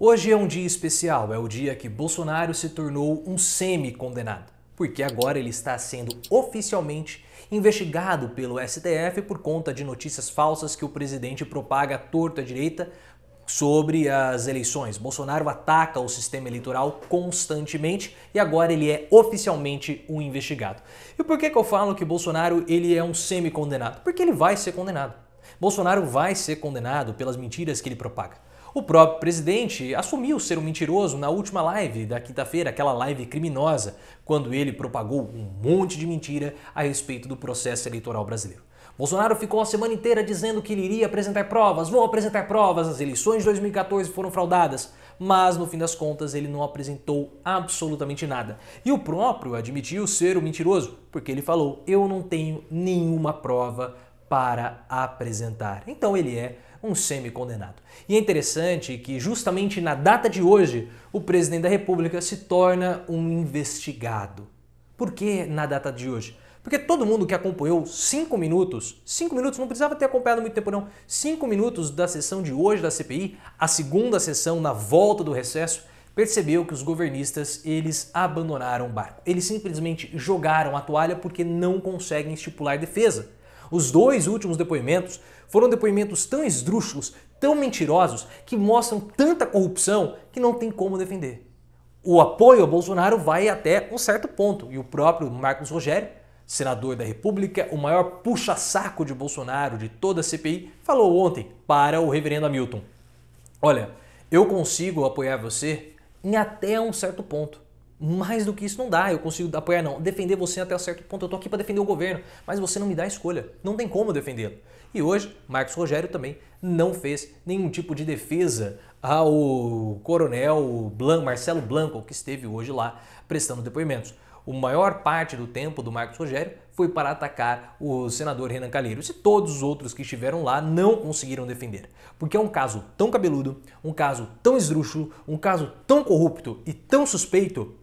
Hoje é um dia especial, é o dia que Bolsonaro se tornou um semi-condenado, porque agora ele está sendo oficialmente investigado pelo STF por conta de notícias falsas que o presidente propaga à torta à direita sobre as eleições. Bolsonaro ataca o sistema eleitoral constantemente e agora ele é oficialmente um investigado. E por que eu falo que Bolsonaro ele é um semi-condenado? Porque ele vai ser condenado. Bolsonaro vai ser condenado pelas mentiras que ele propaga. O próprio presidente assumiu ser um mentiroso na última live da quinta-feira, aquela live criminosa, quando ele propagou um monte de mentira a respeito do processo eleitoral brasileiro. Bolsonaro ficou a semana inteira dizendo que ele iria apresentar provas, vou apresentar provas, as eleições de 2014 foram fraudadas, mas no fim das contas ele não apresentou absolutamente nada. E o próprio admitiu ser um mentiroso, porque ele falou, eu não tenho nenhuma prova para apresentar. Então ele é um semi-condenado. E é interessante que justamente na data de hoje, o presidente da República se torna um investigado. Por que na data de hoje? Porque todo mundo que acompanhou 5 minutos, não precisava ter acompanhado muito tempo não, 5 minutos da sessão de hoje da CPI, a segunda sessão na volta do recesso, percebeu que os governistas, eles abandonaram o barco. Eles simplesmente jogaram a toalha porque não conseguem estipular defesa. Os dois últimos depoimentos foram depoimentos tão esdrúxulos, tão mentirosos, que mostram tanta corrupção que não tem como defender. O apoio a Bolsonaro vai até um certo ponto, e o próprio Marcos Rogério, senador da República, o maior puxa-saco de Bolsonaro de toda a CPI, falou ontem para o reverendo Hamilton, olha, eu consigo apoiar você em até um certo ponto. Mais do que isso não dá, eu consigo apoiar não, defender você até um certo ponto, eu tô aqui para defender o governo, mas você não me dá escolha, não tem como defendê-lo. E hoje, Marcos Rogério também não fez nenhum tipo de defesa ao coronel Marcelo Blanco, que esteve hoje lá prestando depoimentos. A maior parte do tempo do Marcos Rogério foi para atacar o senador Renan Calheiros e todos os outros que estiveram lá não conseguiram defender. Porque é um caso tão cabeludo, um caso tão esdrúxulo, um caso tão corrupto e tão suspeito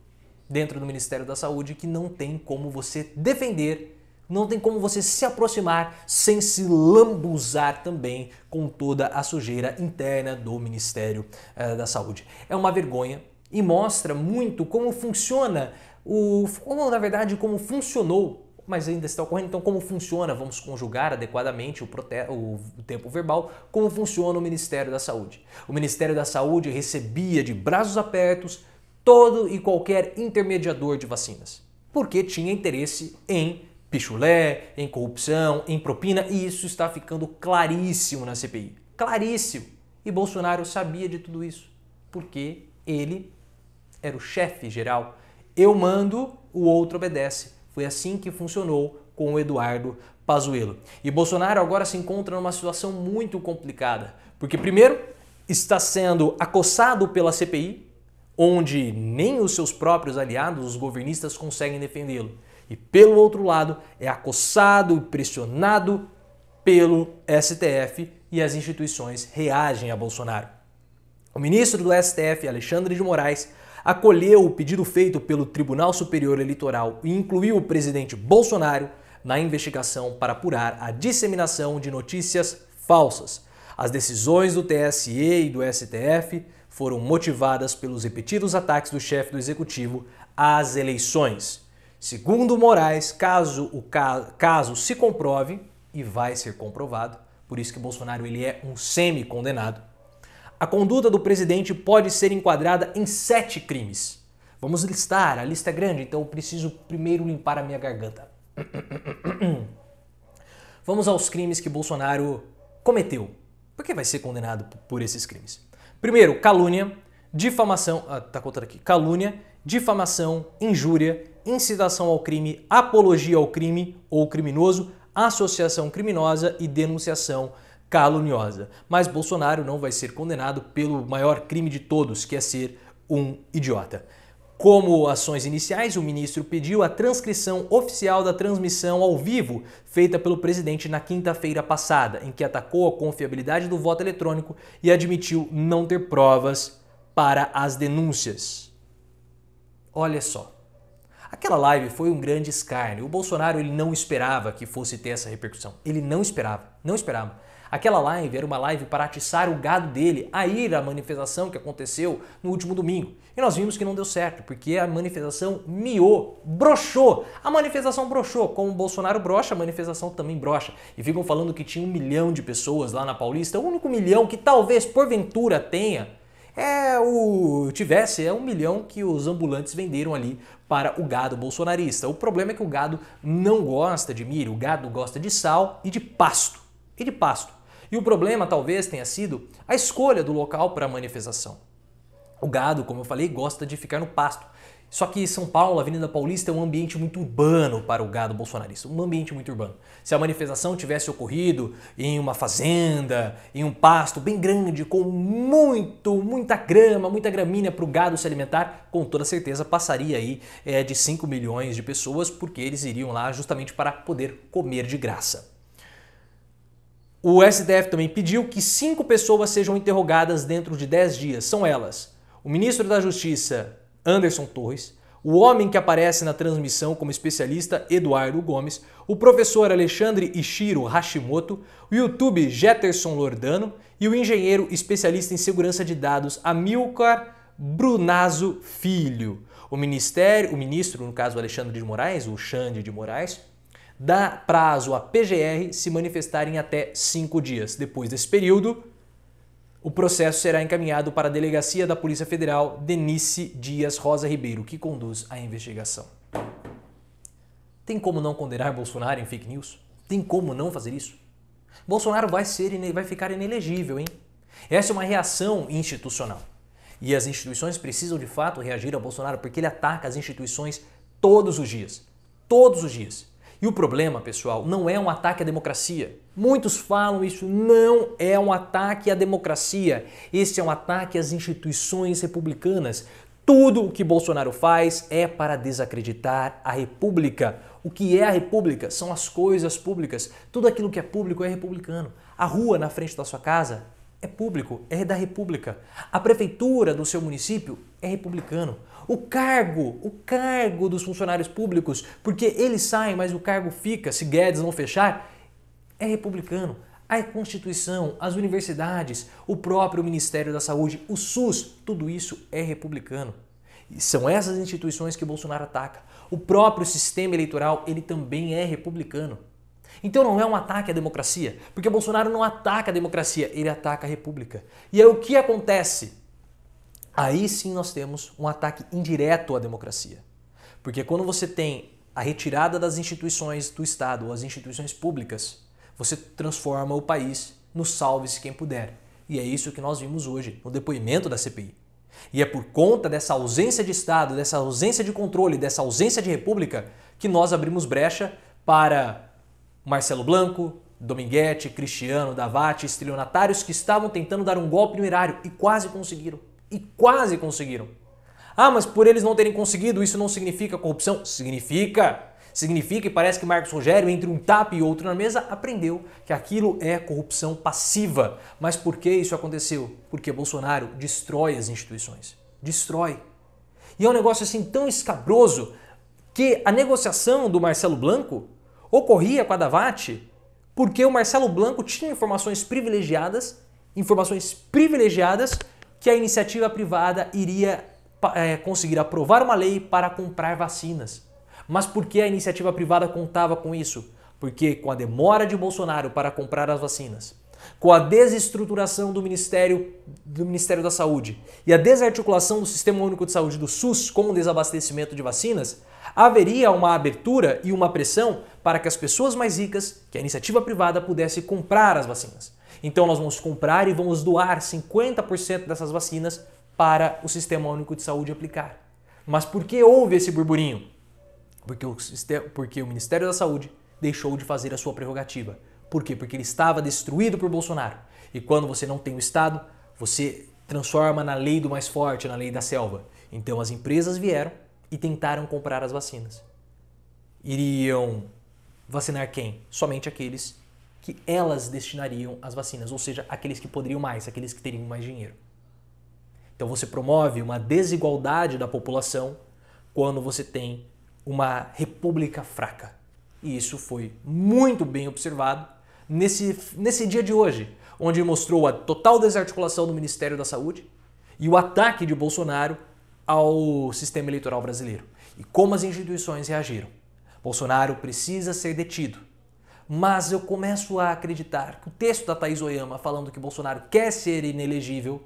dentro do Ministério da Saúde que não tem como você defender, não tem como você se aproximar sem se lambuzar também com toda a sujeira interna do Ministério da Saúde. É uma vergonha e mostra muito como funciona na verdade, como funcionou, mas ainda está ocorrendo, então como funciona, vamos conjugar adequadamente o tempo verbal, como funciona o Ministério da Saúde. O Ministério da Saúde recebia de braços abertos todo e qualquer intermediador de vacinas, porque tinha interesse em pichulé, em corrupção, em propina, e isso está ficando claríssimo na CPI. Claríssimo! E Bolsonaro sabia de tudo isso, porque ele era o chefe geral. Eu mando, o outro obedece. Foi assim que funcionou com o Eduardo Pazuello. E Bolsonaro agora se encontra numa situação muito complicada, porque primeiro está sendo acossado pela CPI, onde nem os seus próprios aliados, os governistas, conseguem defendê-lo. E pelo outro lado, é acossado e pressionado pelo STF e as instituições reagem a Bolsonaro. O ministro do STF, Alexandre de Moraes, acolheu o pedido feito pelo Tribunal Superior Eleitoral e incluiu o presidente Bolsonaro na investigação para apurar a disseminação de notícias falsas. As decisões do TSE e do STF foram motivadas pelos repetidos ataques do chefe do Executivo às eleições. Segundo Moraes, caso se comprove, e vai ser comprovado, por isso que Bolsonaro ele é um semi-condenado, a conduta do presidente pode ser enquadrada em 7 crimes. Vamos listar, a lista é grande, então eu preciso primeiro limpar a minha garganta. Vamos aos crimes que Bolsonaro cometeu. Por que vai ser condenado por esses crimes? Primeiro, calúnia, difamação, calúnia, difamação, injúria, incitação ao crime, apologia ao crime ou criminoso, associação criminosa e denunciação caluniosa. Mas Bolsonaro não vai ser condenado pelo maior crime de todos, que é ser um idiota. Como ações iniciais, o ministro pediu a transcrição oficial da transmissão ao vivo feita pelo presidente na quinta-feira passada, em que atacou a confiabilidade do voto eletrônico e admitiu não ter provas para as denúncias. Olha só. Aquela live foi um grande escárnio. O Bolsonaro ele não esperava que fosse ter essa repercussão. Ele não esperava. Aquela live era uma live para atiçar o gado dele a ir à manifestação que aconteceu no último domingo. E nós vimos que não deu certo, porque a manifestação miou, broxou. A manifestação broxou. Como o Bolsonaro brocha, a manifestação também brocha. E ficam falando que tinha 1 milhão de pessoas lá na Paulista. O único milhão que talvez, porventura, tenha é 1 milhão que os ambulantes venderam ali para o gado bolsonarista. O problema é que o gado não gosta de milho, o gado gosta de sal e de pasto. E o problema talvez tenha sido a escolha do local para a manifestação. O gado, como eu falei, gosta de ficar no pasto. Só que São Paulo, a Avenida Paulista, é um ambiente muito urbano para o gado bolsonarista, um ambiente muito urbano. Se a manifestação tivesse ocorrido em uma fazenda, em um pasto bem grande, com muita grama, muita gramínea para o gado se alimentar, com toda certeza passaria aí de 5 milhões de pessoas, porque eles iriam lá justamente para poder comer de graça. O STF também pediu que 5 pessoas sejam interrogadas dentro de 10 dias. São elas: o ministro da Justiça, Anderson Torres, o homem que aparece na transmissão como especialista, Eduardo Gomes, o professor Alexandre Ishiro Hashimoto, o YouTube Jetterson Lordano e o engenheiro especialista em segurança de dados, Amilcar Brunazzo Filho. O ministro, no caso Alexandre de Moraes, o Xande de Moraes, dá prazo à PGR se manifestar em até 5 dias. Depois desse período, o processo será encaminhado para a Delegacia da Polícia Federal Denise Dias Rosa Ribeiro, que conduz a investigação. Tem como não condenar Bolsonaro em fake news? Tem como não fazer isso? Bolsonaro vai ficar inelegível, hein? Essa é uma reação institucional. E as instituições precisam de fato reagir a Bolsonaro porque ele ataca as instituições todos os dias. Todos os dias. E o problema, pessoal, não é um ataque à democracia. Muitos falam isso, não é um ataque à democracia. Esse é um ataque às instituições republicanas. Tudo o que Bolsonaro faz é para desacreditar a República. O que é a República? São as coisas públicas. Tudo aquilo que é público é republicano. A rua na frente da sua casa é público, é da República. A prefeitura do seu município é republicano. O cargo dos funcionários públicos, porque eles saem, mas o cargo fica, se Guedes não fechar, é republicano. A Constituição, as universidades, o próprio Ministério da Saúde, o SUS, tudo isso é republicano. E são essas instituições que Bolsonaro ataca. O próprio sistema eleitoral, ele também é republicano. Então não é um ataque à democracia, porque Bolsonaro não ataca a democracia, ele ataca a República. E aí o que acontece? Aí sim nós temos um ataque indireto à democracia. Porque quando você tem a retirada das instituições do Estado, ou as instituições públicas, você transforma o país no salve-se quem puder. E é isso que nós vimos hoje no depoimento da CPI. E é por conta dessa ausência de Estado, dessa ausência de controle, dessa ausência de república, que nós abrimos brecha para Marcelo Blanco, Dominguete, Cristiano, Davati, estelionatários que estavam tentando dar um golpe no erário e quase conseguiram. Ah, mas por eles não terem conseguido, isso não significa corrupção? Significa. Significa, e parece que Marcos Rogério, entre um tapa e outro na mesa, aprendeu que aquilo é corrupção passiva. Mas por que isso aconteceu? Porque Bolsonaro destrói as instituições. Destrói. E é um negócio assim tão escabroso que a negociação do Marcelo Blanco ocorria com a Davati porque o Marcelo Blanco tinha informações privilegiadas que a iniciativa privada iria conseguir aprovar uma lei para comprar vacinas. Mas por que a iniciativa privada contava com isso? Porque com a demora de Bolsonaro para comprar as vacinas, com a desestruturação do Ministério da Saúde e a desarticulação do Sistema Único de Saúde do SUS com o desabastecimento de vacinas, haveria uma abertura e uma pressão para que as pessoas mais ricas, que a iniciativa privada, pudesse comprar as vacinas. Então nós vamos comprar e vamos doar 50% dessas vacinas para o Sistema Único de Saúde aplicar. Mas por que houve esse burburinho? Porque o Ministério da Saúde deixou de fazer a sua prerrogativa. Por quê? Porque ele estava destruído por Bolsonaro. E quando você não tem o Estado, você transforma na lei do mais forte, na lei da selva. Então as empresas vieram e tentaram comprar as vacinas. Iriam vacinar quem? Somente aqueles que elas destinariam as vacinas, ou seja, aqueles que poderiam mais, aqueles que teriam mais dinheiro. Então você promove uma desigualdade da população quando você tem uma república fraca. E isso foi muito bem observado nesse dia de hoje, onde mostrou a total desarticulação do Ministério da Saúde e o ataque de Bolsonaro ao sistema eleitoral brasileiro e como as instituições reagiram. Bolsonaro precisa ser detido. Mas eu começo a acreditar que o texto da Thaís Oyama falando que Bolsonaro quer ser inelegível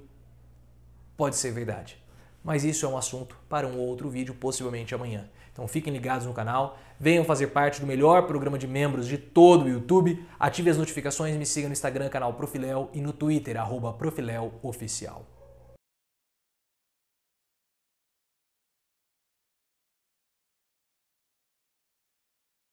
pode ser verdade. Mas isso é um assunto para um outro vídeo, possivelmente amanhã. Então fiquem ligados no canal, venham fazer parte do melhor programa de membros de todo o YouTube, ative as notificações, me siga no Instagram, canal Profiléu, e no Twitter, @ProfiléuOficial.